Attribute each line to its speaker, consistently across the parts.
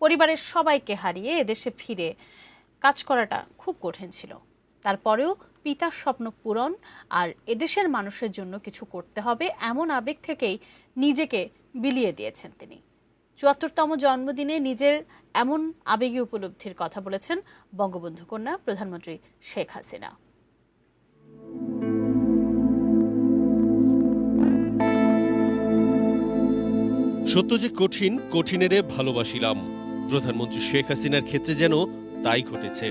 Speaker 1: পরিবারের সবাইকে হারিয়ে এদেশে ফিরে কাজ করাটা খুব কঠিন ছিল। তারপরেও পিতার স্বপ্ন পূরণ আর এদেশের মানুষের জন্য কিছু করতে হবে এমন আবেগ থেকেই নিজেকে বিলিয়ে দিয়েছেন তিনি। ৭৪তম জন্মদিনে নিজের এমন আবেগী উপলব্ধির কথা বলেছেন বঙ্গবন্ধু কন্যা প্রধানমন্ত্রী শেখ হাসিনা।
Speaker 2: সত্য যে কঠিন, কঠিনেরে ভালোবাসিলাম। প্রধানমন্ত্রী শেখ হাসিনার ক্ষেত্রে যেন তাই ঘটেছে।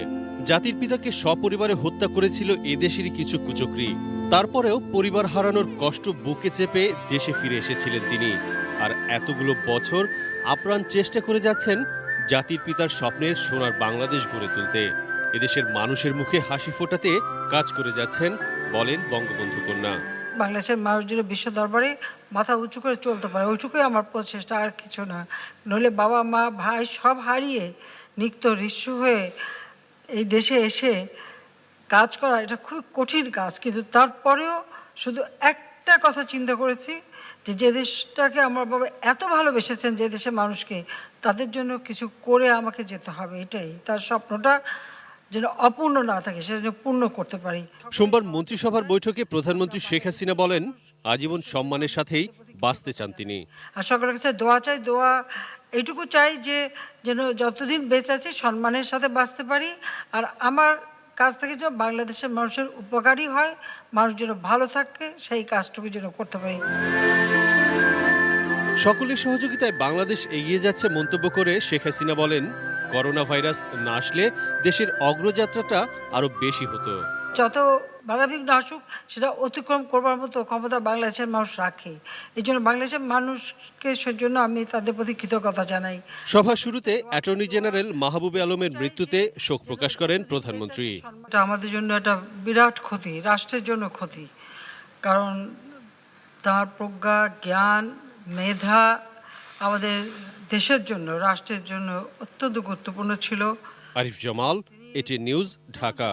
Speaker 2: জাতির পিতাকে সপরিবারে হত্যা করেছিল এদেশেরই কিছু কুচক্রী। তারপরেও পরিবার হারানোর কষ্ট বুকে চেপে দেশে ফিরে এসেছিলেন তিনি। আর এতগুলো বছর আপ্রাণ চেষ্টা করে যাচ্ছেন জাতির পিতার স্বপ্নের সোনার বাংলাদেশ গড়ে তুলতে। এদেশের মানুষের মুখে হাসি ফোটাতে কাজ করে যাচ্ছেন, বলেন বঙ্গবন্ধু কন্যা।
Speaker 3: বাংলাদেশের মানুষ যেন বিশ্ব দরবারে মাথা উঁচু করে চলতে পারে, ওইটুকুই আমার প্রচেষ্টা, আর কিছু না। নইলে বাবা মা ভাই সব হারিয়ে নিত্য ঋষ্যু হয়ে এই দেশে এসে কাজ করা এটা খুব কঠিন কাজ। কিন্তু তারপরেও শুধু একটা কথা চিন্তা করেছি যে দেশটাকে আমার বাবা এত ভালোবেসেছেন, যে দেশের মানুষকে, তাদের জন্য কিছু করে আমাকে যেতে হবে। এটাই তার স্বপ্নটা যেন অপূর্ণ না থাকে, সেটা যেন পূর্ণ করতে পারি।
Speaker 2: সোমবার মন্ত্রিসভার বৈঠকে প্রধানমন্ত্রী শেখ হাসিনা বলেন, আজীবন সম্মানের সাথেই বাঁচতে চান তিনি।
Speaker 3: আর সকলের কাছে দোয়া চাই, দোয়া এইটুকু চাই যে যেন যতদিন বেঁচে আছি সম্মানের সাথে বাঁচতে পারি, আর আমার কাজ থেকে যেন বাংলাদেশের মানুষের উপকারী হয়, মানুষ যেন ভালো থাকে, সেই কাজটুকু যেন করতে পারি।
Speaker 2: সকলের সহযোগিতায় বাংলাদেশ এগিয়ে যাচ্ছে মন্তব্য করে শেখ হাসিনা বলেন, করোনা ভাইরাস না আসলে দেশের অগ্রযাত্রাটা আরো বেশি হতো।
Speaker 3: যত বাধাবিঘ্ন আসুক সেটা অতিক্রম করবার মতো ক্ষমতা বাংলাদেশের মানুষ রাখে। এই জন্য বাংলাদেশের মানুষকে সেজন্য আমি তাদের প্রতি কৃতজ্ঞতা জানাই।
Speaker 2: সভার শুরুতে অ্যাটর্নি জেনারেল মাহবুবে আলমের মৃত্যুতে শোক প্রকাশ করেন প্রধানমন্ত্রী।
Speaker 3: এটা আমাদের জন্য একটা বিরাট ক্ষতি, রাষ্ট্রের জন্য ক্ষতি। কারণ তার প্রজ্ঞা, জ্ঞান, মেধা আমাদের দেশের জন্য, রাষ্ট্রের জন্য অত্যন্ত গুরুত্বপূর্ণ ছিল।
Speaker 2: আরিফ জামাল, এটি নিউজ, ঢাকা।